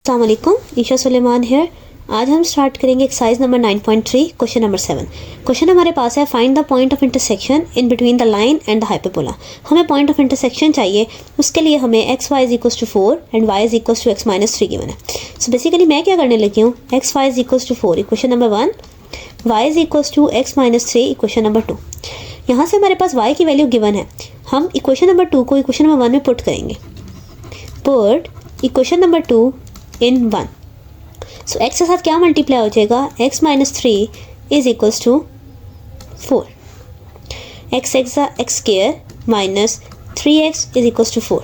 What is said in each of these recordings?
अस्सलाम वालेकुम, ईशा सुलेमान है। आज हम स्टार्ट करेंगे exercise number 9.3 question number 7। Question हमारे पास है find the point of intersection in between the line and the hyperbola. हमें पॉइंट ऑफ इंटरसेक्शन चाहिए, उसके लिए हमें x y is equals to 4 and y is equals to x minus 3 given है। So basically मैं क्या करने लगी हूँ, x y is equals to 4 equation number 1, y is equals to x minus 3 equation number 2। यहाँ से हमारे पास y की वैल्यू गिवन है, हम इक्वेशन नंबर 2 को इक्वेशन नंबर 1 में पुट करेंगे। Put equation number 2 in 1। So x के साथ क्या मल्टीप्लाई हो जाएगा, x minus 3 is equals to 4, x square minus 3x is equals to 4,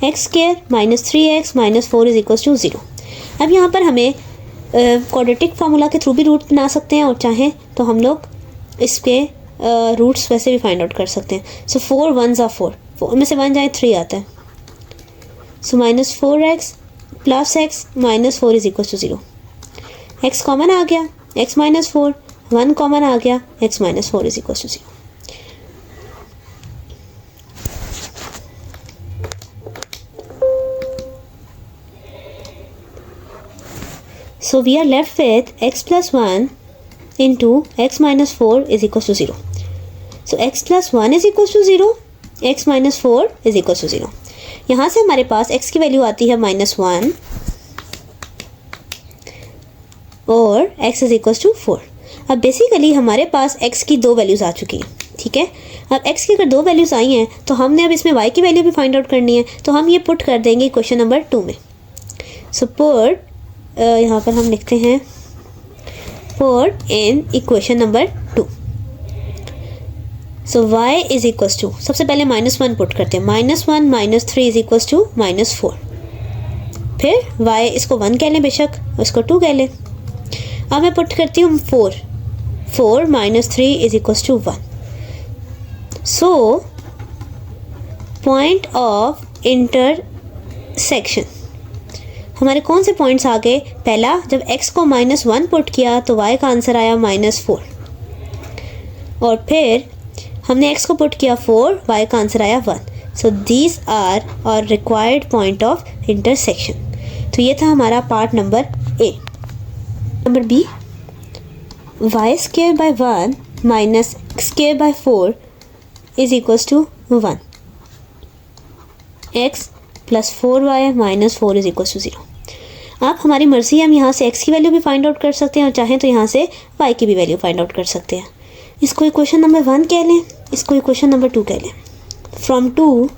x square minus 3x minus 4 is equals to 0। अब यहाँ पर हमें क्वाड्रेटिक फार्मूला के थ्रू भी रूट बना सकते हैं और चाहें तो हम लोग इसके रूट्स वैसे भी फाइंड आउट कर सकते हैं। सो 4 1s are 4, 4 में से 1 जाए 3 आता है। So minus 4x plus x minus 4 is equal to 0। x common आ गया, x माइनस 4, 1 कॉमन आ गया, x minus 4 is equal to 0। So we are left with x plus 1 into x minus 4 is equals to 0. So x plus 1 is equals to 0, x minus 4 is equals to 0. यहाँ से हमारे पास x की value आती है -1 और x is equals to 4. अब basically हमारे पास x की दो वैल्यूज़ आ चुकी हैं, ठीक है। अब x की अगर दो वैल्यूज़ आई हैं तो हमने अब इसमें y की वैल्यू भी फाइंड आउट करनी है, तो हम ये पुट कर देंगे क्वेश्चन नंबर 2 में। सो पुट यहाँ पर हम लिखते हैं put in equation number 2। So y is equals to, सबसे पहले -1 पुट करते हैं, -1 माइनस 3 इज इक्वल्स टू -4। फिर y इसको 1 कह लें बेशक, इसको 2 कह लें। अब मैं पुट करती हूँ 4 minus 3 is equals to 1। So point of intersection हमारे कौन से पॉइंट्स आ गए, पहला जब x को -1 पुट किया तो y का आंसर आया -4, और फिर हमने x को पुट किया 4, y का आंसर आया 1। So these are our required point of intersection. तो ये था हमारा part number A. Number B, y square by 1 minus x square by 4 is equals to 1, x plus 4y minus 4 is equals to 0। अब हमारी मर्ज़ी है, हम यहाँ से x की वैल्यू भी फाइंड आउट कर सकते हैं और चाहें तो यहाँ से y की भी वैल्यू फाइंड आउट कर सकते हैं। इसको इक्वेशन नंबर 1 कह लें, इसको इक्वेशन नंबर 2 कह लें। फ्रॉम 2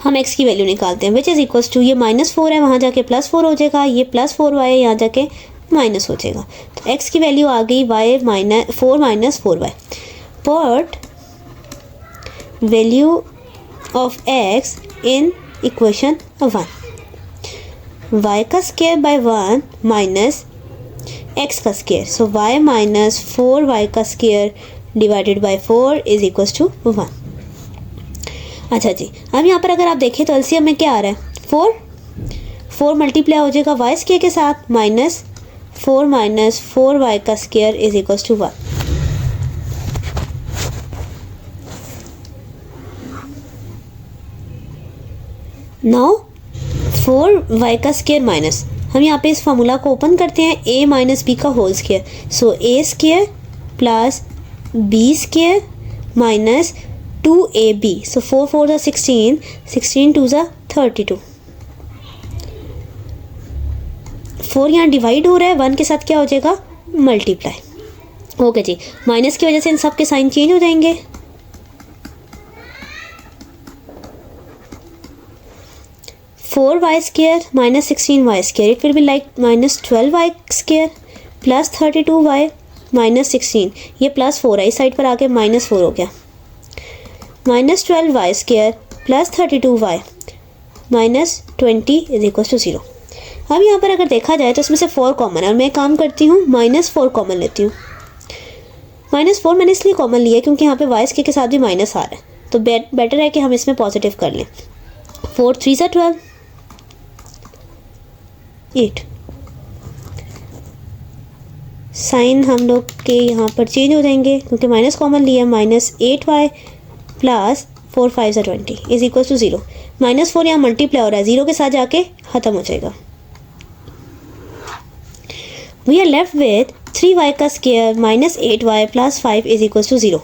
हम x की वैल्यू निकालते हैं, विच इज़ इक्वल्स टू, ये -4 है, वहाँ जाके +4 हो जाएगा, ये +4y है, यहाँ जाके माइनस हो जाएगा। तो x की वैल्यू आ गई 4 minus 4y। But value of x in equation 1, y का स्क्वायर बाय 1 माइनस x का square, so y minus 4y का square divided by 4 is equals to 1। अच्छा जी, अब यहाँ पर अगर आप देखें तो एलसीएम में क्या आ रहा है, 4 मल्टीप्लाई हो जाएगा y स्क्वायर के साथ, -4 माइनस 4y का square is equals to 1। Now 4y का स्क्वायर माइनस, हम यहाँ पे इस फार्मूला को ओपन करते हैं, a माइनस बी का whole square, so a square plus b square minus 2ab, so 4 4 ज़ा 16, 16 2 ज़ा 32। 4 यहाँ डिवाइड हो रहा है, 1 के साथ क्या हो जाएगा, मल्टीप्लाई। ओके जी, माइनस की वजह से इन सब के साइन चेंज हो जाएंगे। 4y square minus 16y square, it will be like -12y square plus 32y minus 16, ये +4 है, इस साइड पर आके -4 हो गया, -12y square plus 32y minus 20 is equal to 0। अब यहाँ पर अगर देखा जाए तो इसमें से 4 कॉमन है और मैं काम करती हूँ -4 कॉमन लेती हूँ। -4 मैंने इसलिए कॉमन लिया क्योंकि यहाँ पे y स्क्वायर के साथ भी माइनस आ रहा है, तो बेटर है कि हम इसमें पॉजिटिव कर लें। 4 3 ज़ा 12, 8। साइन हम लोग के यहाँ पर चेंज हो जाएंगे क्योंकि माइनस कॉमन लिया, -8y प्लस 4 5 ज़ा 20 इज इक्वल टू 0। -4 यहाँ मल्टीप्लाई हो रहा है, 0 के साथ जाके ख़त्म हो जाएगा। We are left with 3y का square minus 8y plus 5 is equal to 0।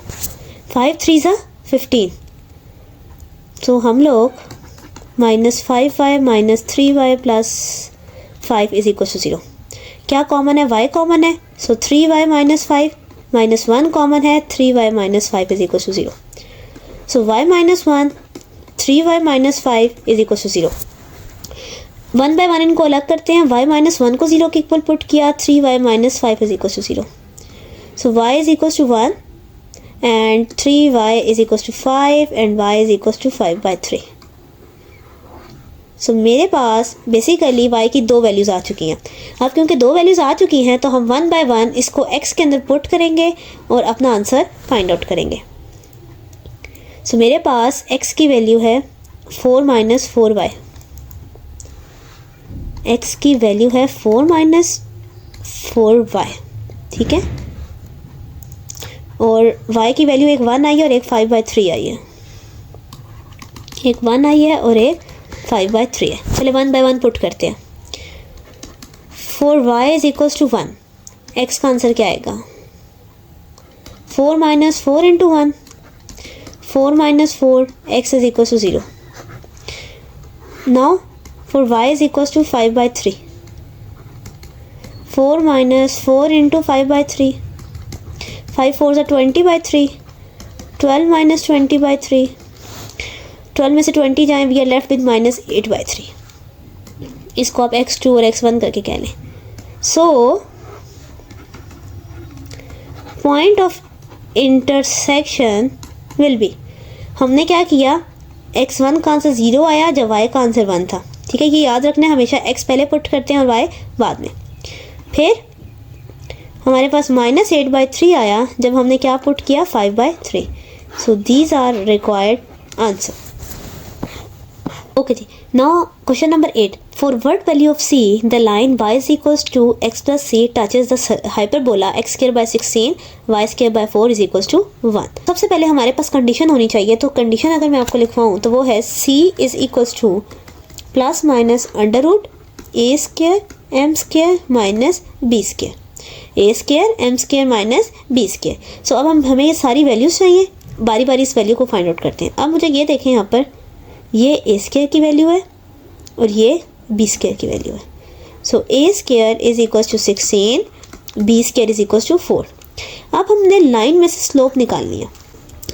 5 3 ज़ा 15, तो हम लोग minus 5y minus 3y plus 5 is equal to 0। क्या कॉमन है? y कॉमन है, सो 3y माइनस 5 माइनस 1 कॉमन है, 3y minus 5 is equal to 0। So y minus 1 3y minus 5 is equal to 0। 1 by 1 इनको अलग करते हैं, y माइनस 1 को 0 के इक्वल पुट किया, 3y minus 5 is equal to 0। So y is equal to 1 and 3y is equal to 5 and y is equal to 5 by 3। So मेरे पास basically y की दो वैल्यूज़ आ चुकी हैं। अब क्योंकि दो वैल्यूज़ आ चुकी हैं तो हम 1 बाय 1 इसको x के अंदर पुट करेंगे और अपना आंसर फाइंड आउट करेंगे। सो मेरे पास x की वैल्यू है 4 माइनस 4y, x की वैल्यू है 4 माइनस 4y, ठीक है, और y की वैल्यू एक 1 आई है और एक 5 बाई 3 आई है, एक 1 आई है और एक 5 बाई 3 है। चलिए 1 बाय 1 पुट करते हैं। 4y is equals to 1, x का आंसर क्या आएगा? 4 minus 4 into 1, 4 minus 4, x is equals to 0। Now for y is equals to 5 by 3, 4 minus 4 into 5 by 3, 5 4s are 20 by 3, 12 minus 20 by 3, 12 में से 20 जाएं, we are left with minus 8 by 3। इसको आप x2 और x1 करके कह लें। so point of intersection will be, हमने क्या किया, x1 का आंसर 0 आया जब y का आंसर 1 था, ठीक है, ये याद रखना है, हमेशा x पहले पुट करते हैं और y बाद में। फिर हमारे पास माइनस 8 बाई 3 आया जब हमने क्या पुट किया, 5 by 3। So these are required answer. Okay जी, now question number 8, for what value of c the line y is equals to x plus c touches the hyperbola x square by 16 y square by 4 is equals to 1। सबसे पहले हमारे पास condition होनी चाहिए, तो condition अगर मैं आपको लिखवाऊँ तो वो है c is equals to plus minus under root a square m square minus b square, a square m square minus b square. So अब हमें ये सारी वैल्यूज़ चाहिए, बारी बारी इस वैल्यू को फाइंड आउट करते हैं। अब मुझे ये देखें, यहाँ पर ये ए स्क्वायर की वैल्यू है और ये बी स्क्वायर की वैल्यू है। So a square is equal to 16, b square is equal to 4। अब हमने लाइन में से स्लोप निकालनी है,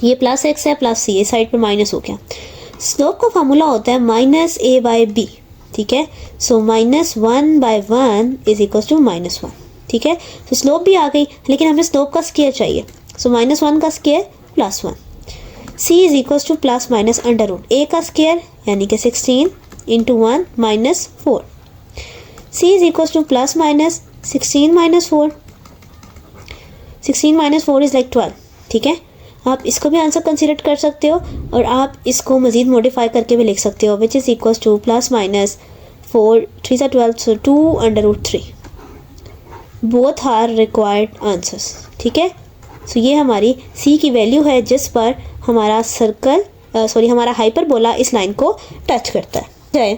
ये प्लस एक्स है प्लस सी, ये साइड पर माइनस हो गया। स्लोप का फार्मूला होता है माइनस ए बाई बी, ठीक है, so minus 1 by 1 is equal to minus 1, ठीक है। तो स्लोप भी आ गई, लेकिन हमें स्लोप का स्क्वायर चाहिए, सो माइनस 1 का square plus 1। C is equal to plus minus under root a का स्क्वायर यानी कि 16 into 1 minus 4। C is equal to plus minus 16 minus 4, 16 minus 4 is like 12, ठीक है। आप इसको भी आंसर कंसीडर कर सकते हो और आप इसको मज़ीद मॉडिफाई करके भी लिख सकते हो, which is equals to plus minus 4 3 सा 12, so 2 under root 3। Both are required answers, ठीक है। सो ये हमारी सी की वैल्यू है जिस पर हमारा हमारा हाइपरबोला इस लाइन को टच करता है।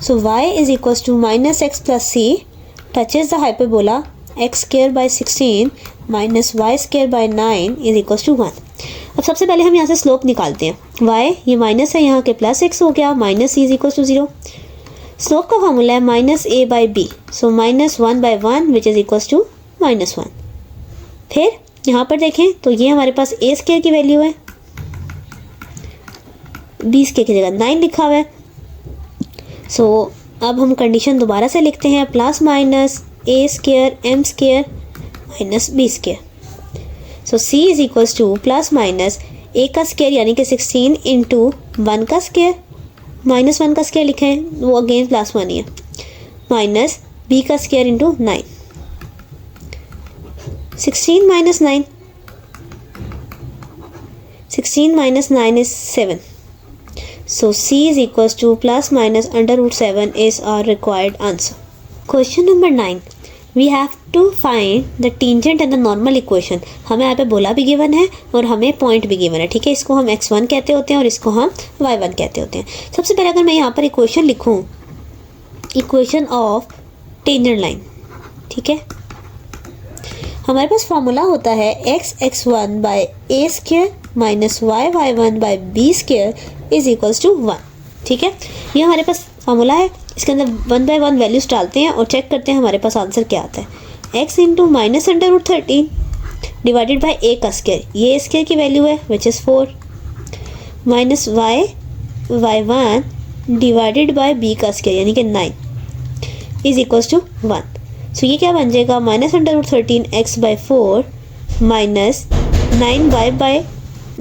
So y is equals to minus x plus c touches the hyperbola x square by 16 minus y square by 9 is equals to 1। अब सबसे पहले हम यहाँ से स्लोप निकालते हैं, y ये माइनस है, यहाँ के प्लस एक्स हो गया, minus c is equals to 0। Slope का फार्मूला है minus a by b, so minus 1 by 1 which is equals to minus 1। फिर यहाँ पर देखें तो ये हमारे पास ए स्क्वायर की वैल्यू है, बी स्क्वायर की जगह 9 लिखा हुआ है। सो अब हम कंडीशन दोबारा से लिखते हैं, plus minus a square m square minus b square. So c is equals to plus minus a का स्क्वायर यानी कि 16 इंटू 1 का स्क्वायर, माइनस 1 का स्क्वायर लिखे हैं वो अगेन प्लस 1 ही है, माइनस बी का square into 9, 16 minus 9, 16 minus 9 is 7। So C is equals to plus minus under root 7 is our required answer. Question number 9. We have to find the tangent and the normal equation. हमें यहाँ पे बोला भी given है और हमें point भी given है, ठीक है। इसको हम x1 कहते होते हैं और इसको हम y1 कहते होते हैं। सबसे पहले अगर मैं यहाँ पर इक्वेशन लिखूँ इक्वेशन ऑफ टेंजेंट लाइन। ठीक है, हमारे पास फॉर्मूला होता है x(x1) by a square minus y(y1) by b square is equals to 1। ठीक है, ये हमारे पास फॉर्मूला है। इसके अंदर 1 बाय 1 वैल्यूज डालते हैं और चेक करते हैं हमारे पास आंसर क्या आता है। x into minus under root 13 divided by a का स्क्वायर, ये स्क्वायर की वैल्यू है which is 4, minus y(y1) divided by b का स्क्वायर यानी कि 9 इज इक्वल्स टू 1। सो ये क्या बन जाएगा, minus under root 13x/4 minus 9y by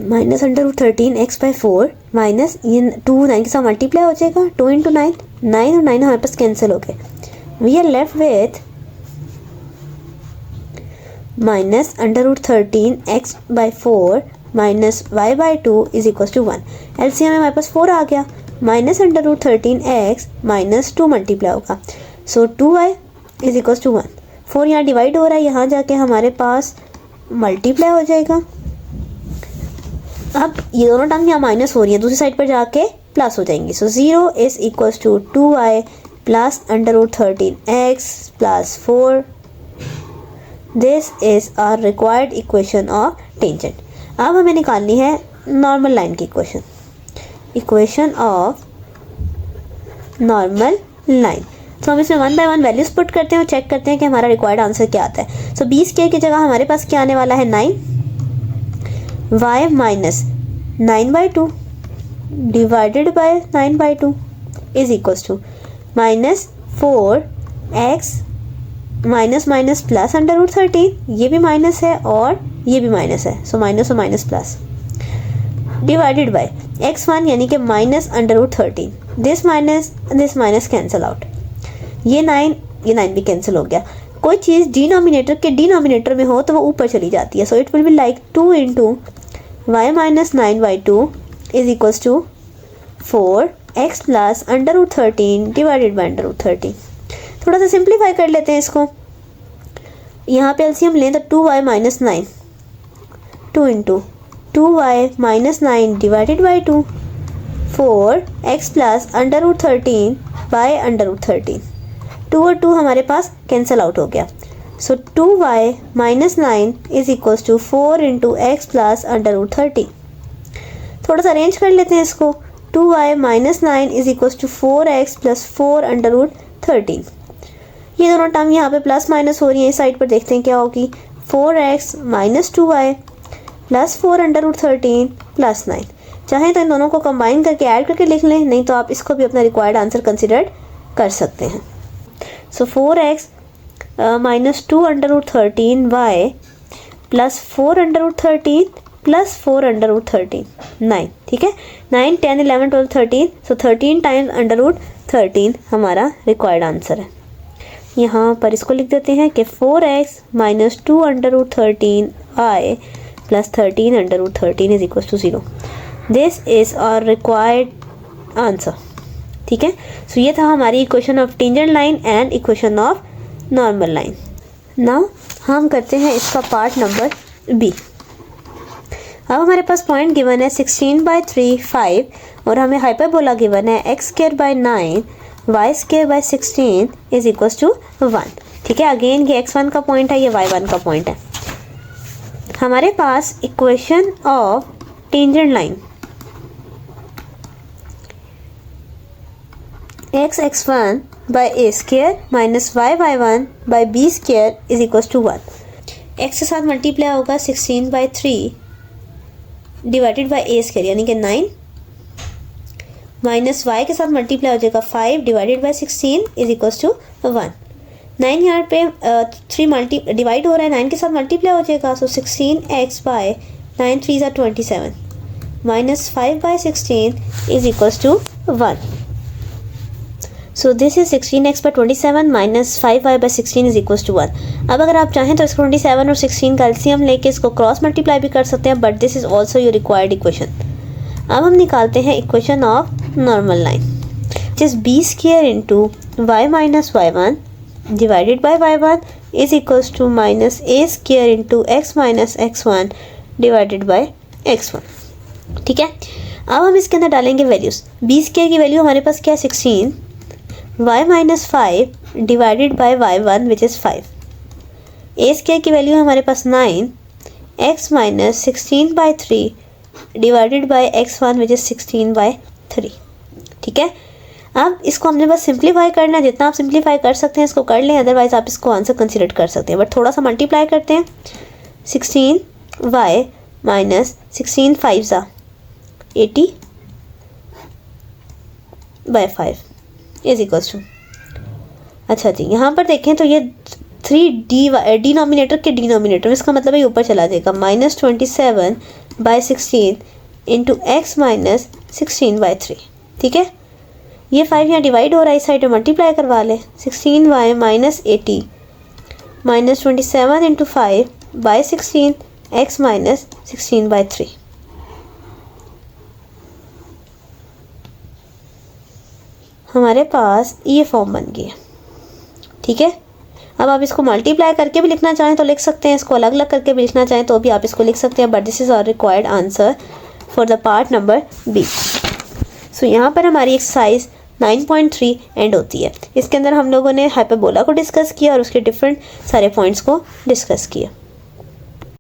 minus under root 13x/4 minus ये 2 9 के साथ मल्टीप्लाई हो जाएगा, 2 इंटू 9, 9 और 9 हमारे पास कैंसिल हो गए। We are left with minus under root 13x/4 minus y/2 is equal to 1। LCM में हमारे पास 4 आ गया, minus under root 13x minus 2 multiply होगा, so 2y is equal to 1। 4 यहाँ डिवाइड हो रहा है, यहाँ जाके हमारे पास मल्टीप्लाई हो जाएगा। अब ये दोनों टर्म यहाँ माइनस हो रही है, दूसरी साइड पर जाके प्लस हो जाएंगी। So 0 is equal to 2y plus under root 13x plus 4। This is our required equation of tangent. अब हमें निकालनी है नॉर्मल लाइन की equation, equation of normal line. तो हम इसमें 1 बाय 1 वैल्यूज पुट करते हैं और चेक करते हैं कि हमारा रिक्वायर्ड आंसर क्या आता है। सो 20 के की जगह हमारे पास क्या आने वाला है, 9 y minus 9/2 divided by 9/2 is equals to minus 4x minus minus plus under root 13, ये भी माइनस है और ये भी माइनस है, सो माइनस और minus plus, divided by x1 यानी कि minus under root 13, this minus cancel out, ये 9 भी कैंसिल हो गया। कोई चीज़ डिनोमिनेटर के डिनोमिनेटर में हो तो वो ऊपर चली जाती है, so it will be like 2 into y minus 9/2 is equals to 4x plus under root 13 divided by under root 13। थोड़ा सा सिंप्लीफाई कर लेते हैं इसको, यहाँ पे एलसीएम लें तो 2y minus 9, 2 into 2y minus 9 divided by 2, 4x plus under root 13 by under root 13, 2 और 2 हमारे पास कैंसिल आउट हो गया। So 2y minus 9 is equals to 4 into x plus under root 13। थोड़ा सा अरेंज कर लेते हैं इसको, 2y minus 9 is equals to 4x plus 4 under root 13। ये दोनों टर्म यहाँ पे प्लस माइनस हो रही है, इस साइड पर देखते हैं क्या होगी, 4x minus 2y plus 4 under root 13 plus 9। चाहें तो इन दोनों को कंबाइन करके ऐड करके लिख लें, नहीं तो आप इसको भी अपना रिक्वायर्ड आंसर कंसिडर कर सकते हैं। So 4x minus 2 under root 13y plus 4 under root 13 plus 4 under root 13, 9। ठीक है, 9 10 11 12 13, सो 13 टाइम्स अंडर रूट 13 हमारा रिक्वायर्ड आंसर है। यहाँ पर इसको लिख देते हैं कि 4x minus 2 under root 13y plus 13 under root 13 is equal to 0। This is our required answer. ठीक है, सो ये था हमारी equation of tangent line and equation of normal line. Now हम करते हैं इसका पार्ट नंबर बी। अब हमारे पास पॉइंट गिवन है 16/3 5 और हमें हाइपरबोला गिवन है x²/9 y²/16 is equals to 1। ठीक है, अगेन ये x1 का पॉइंट है, ये y1 का पॉइंट है। हमारे पास equation of tangent line x(x1) by a square minus y(y1) by b square is equals to 1। x के साथ मल्टीप्लाई होगा 16/3 डिवाइडेड बाई a स्क्वायर यानी कि 9 माइनस y के साथ मल्टीप्लाई हो जाएगा 5 divided by 16 is equals to 1। 9 यहाँ पे 3 डिवाइड हो रहा है, 9 के साथ मल्टीप्लाई हो जाएगा, सो 16x बाई 9 3 ज़ा 27 minus 5/16 is equals to 1। So this is 16x/27 minus 5y/16 is equals to 1। अब अगर आप चाहें तो इसको 27 और 16 का एलसीएम लेके इसको क्रॉस मल्टीप्लाई भी कर सकते हैं, but this is also your required equation. अब हम निकालते हैं equation of normal line, which is b² into y minus y1 divided by y1 is equals to minus a² into x minus x1 divided by x1। ठीक है, अब हम इसके अंदर डालेंगे वैल्यूज़। b² की वैल्यू हमारे पास क्या है 16 y minus 5 divided by y1 which is 5। A square की वैल्यू है हमारे पास 9, x minus 16/3 divided by x1 which is 16/3। ठीक है, अब इसको हमने बस सिंप्लीफाई करना है, जितना आप सिंप्लीफाई कर सकते हैं इसको कर लें, अदरवाइज आप इसको आंसर कंसीडर कर सकते हैं, बट थोड़ा सा मल्टीप्लाई करते हैं। 16y minus 16 5 80/5 is equals to, अच्छा जी यहाँ पर देखें तो ये 3 डिनोमिनेटर के डिनोमिनेटर में, इसका मतलब है ऊपर चला जाएगा, -27/16 इंटू एक्स माइनस 16/3। ठीक है, ये 5 यहाँ डिवाइड हो रहा है, इस साइड में मल्टीप्लाई करवा लें। 16y minus 80 minus 27 into 5/16 x minus 16/3। हमारे पास ये फॉर्म बन गई है। ठीक है, अब आप इसको मल्टीप्लाई करके भी लिखना चाहें तो लिख सकते हैं, इसको अलग अलग करके भी लिखना चाहें तो भी आप इसको लिख सकते हैं, but this is our required answer for the part number b. So यहाँ पर हमारी एक्सरसाइज 9.3 एंड होती है। इसके अंदर हम लोगों ने हाइपरबोला को डिस्कस किया और उसके डिफरेंट सारे पॉइंट्स को डिस्कस किया।